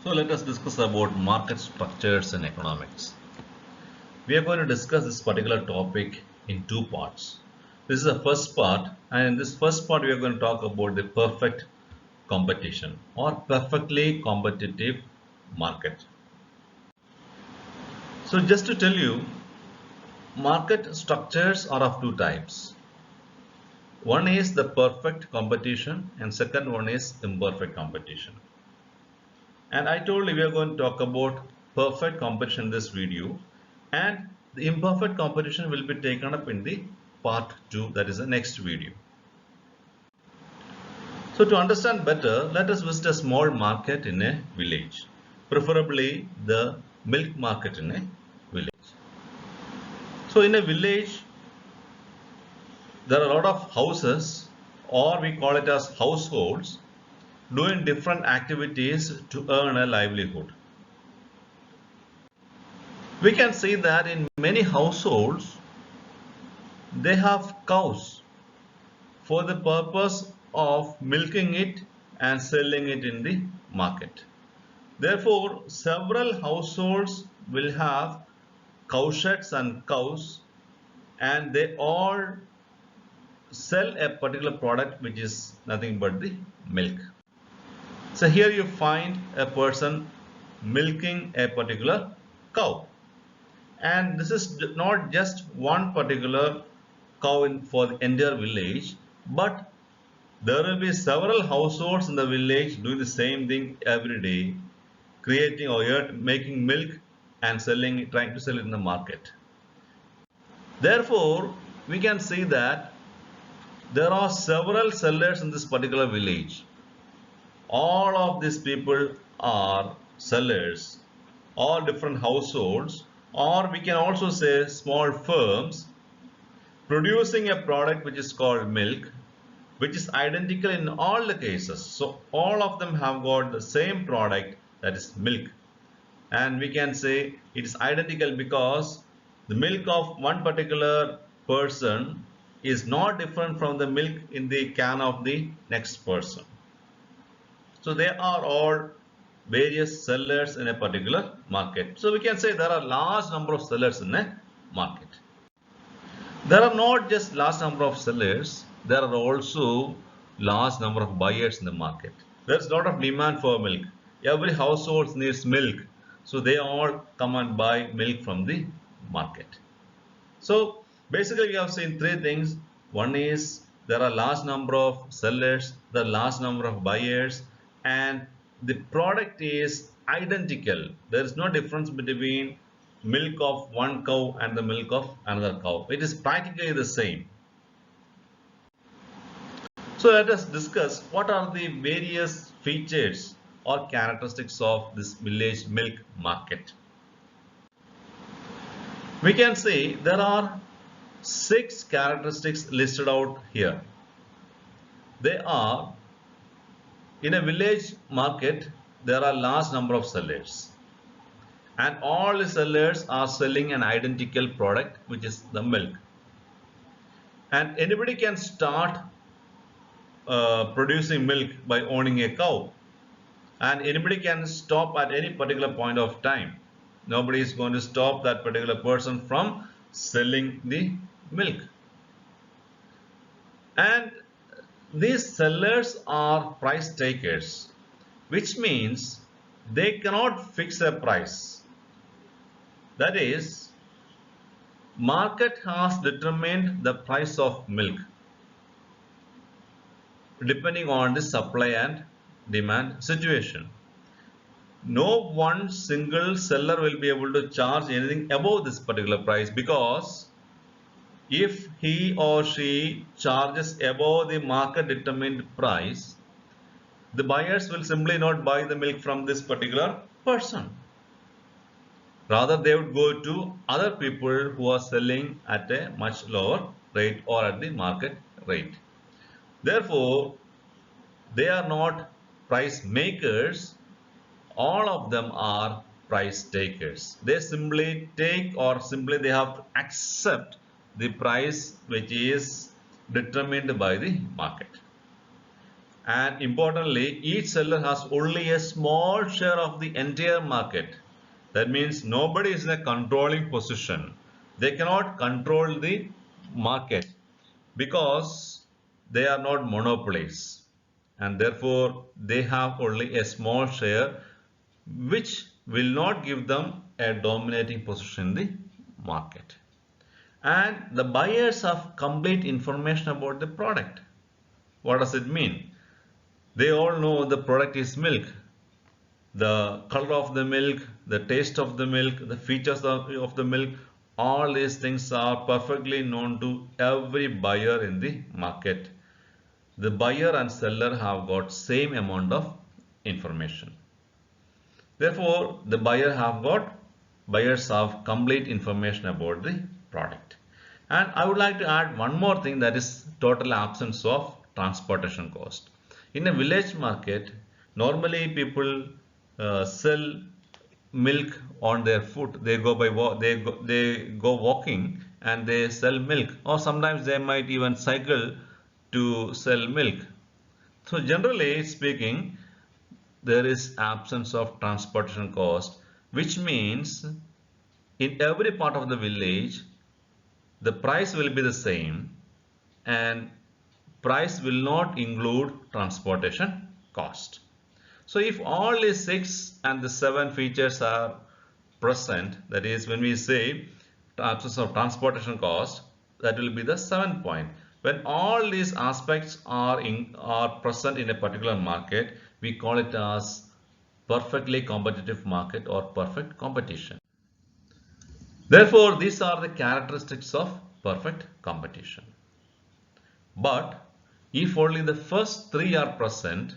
So let us discuss about market structures in economics. We are going to discuss this particular topic in two parts. This is the first part, and in this first part we are going to talk about the perfect competition or perfectly competitive market. So just to tell you, market structures are of two types. One is the perfect competition and second one is imperfect competition. And I told you we are going to talk about perfect competition in this video, and the imperfect competition will be taken up in the part 2, that is the next video. So to understand better, let us visit a small market in a village, preferably the milk market in a village. So in a village, there are a lot of houses, or we call it as households, doing different activities to earn a livelihood. We can see that in many households, they have cows for the purpose of milking it and selling it in the market. Therefore, several households will have cowsheds and cows, and they all sell a particular product which is nothing but the milk. So here you find a person milking a particular cow. And this is not just one particular cow for the entire village, but there will be several households in the village doing the same thing every day, creating or making milk and selling it, trying to sell it in the market. Therefore, we can see that there are several sellers in this particular village. All of these people are sellers, all different households, or we can also say small firms producing a product which is called milk, which is identical in all the cases. So all of them have got the same product, that is milk. And we can say it is identical because the milk of one particular person is not different from the milk in the can of the next person. So they are all various sellers in a particular market. So we can say there are large number of sellers in a market. There are not just large number of sellers, there are also large number of buyers in the market. There's a lot of demand for milk. Every household needs milk. So they all come and buy milk from the market. So basically we have seen three things. One is there are large number of sellers, there are large number of buyers, and the product is identical. There is no difference between milk of one cow and the milk of another cow. It is practically the same. So let us discuss what are the various features or characteristics of this village milk market. We can see there are 6 characteristics listed out here. They are, in a village market, there are large number of sellers. And all the sellers are selling an identical product, which is the milk. And anybody can start producing milk by owning a cow. And anybody can stop at any particular point of time. Nobody is going to stop that particular person from selling the milk. And these sellers are price takers, which means they cannot fix a price. That is, market has determined the price of milk depending on the supply and demand situation. No one single seller will be able to charge anything above this particular price, because if he or she charges above the market determined price, the buyers will simply not buy the milk from this particular person. Rather, they would go to other people who are selling at a much lower rate or at the market rate. Therefore, they are not price makers. All of them are price takers. They simply take, or simply they have to accept the price which is determined by the market. And importantly, each seller has only a small share of the entire market. That means nobody is in a controlling position. They cannot control the market because they are not monopolies, and therefore they have only a small share, which will not give them a dominating position in the market. And the buyers have complete information about the product. What does it mean? They all know the product is milk. The color of the milk, the taste of the milk, the features of the milk, all these things are perfectly known to every buyer in the market. The buyer and seller have got same amount of information. Therefore, the buyers have complete information about the product. And I would like to add one more thing, that is total absence of transportation cost. In a village market, normally people sell milk on their foot. They go by they go walking and they sell milk, or sometimes they might even cycle to sell milk. So generally speaking, there is absence of transportation cost, which means in every part of the village the price will be the same, and price will not include transportation cost. So if all the 6 and the 7 features are present, that is when we say absence of transportation cost, that will be the 7 point. When all these aspects are present in a particular market, we call it as perfectly competitive market or perfect competition. Therefore, these are the characteristics of perfect competition. But if only the first 3 are present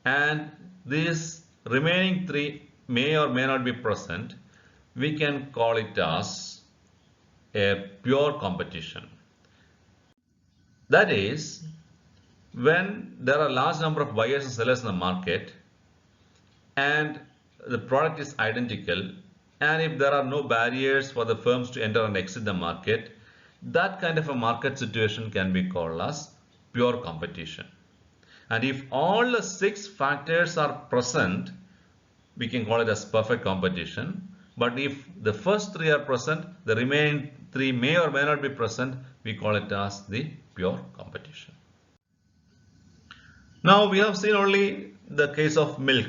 and these remaining 3 may or may not be present, we can call it as a pure competition. That is, when there are large number of buyers and sellers in the market and the product is identical, and if there are no barriers for the firms to enter and exit the market, that kind of a market situation can be called as pure competition. And if all the 6 factors are present, we can call it as perfect competition. But if the first 3 are present, the remaining 3 may or may not be present, we call it as the pure competition. Now we have seen only the case of milk,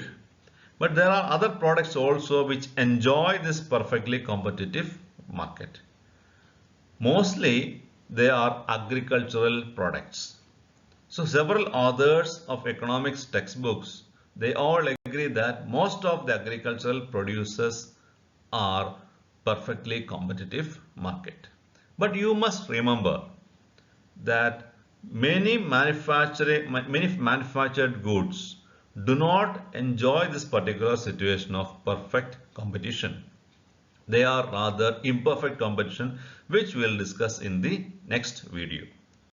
but there are other products also which enjoy this perfectly competitive market. Mostly they are agricultural products. So several authors of economics textbooks, they all agree that most of the agricultural producers are perfectly competitive market. But you must remember that many manufactured goods do not enjoy this particular situation of perfect competition. They are rather imperfect competition, which we will discuss in the next video.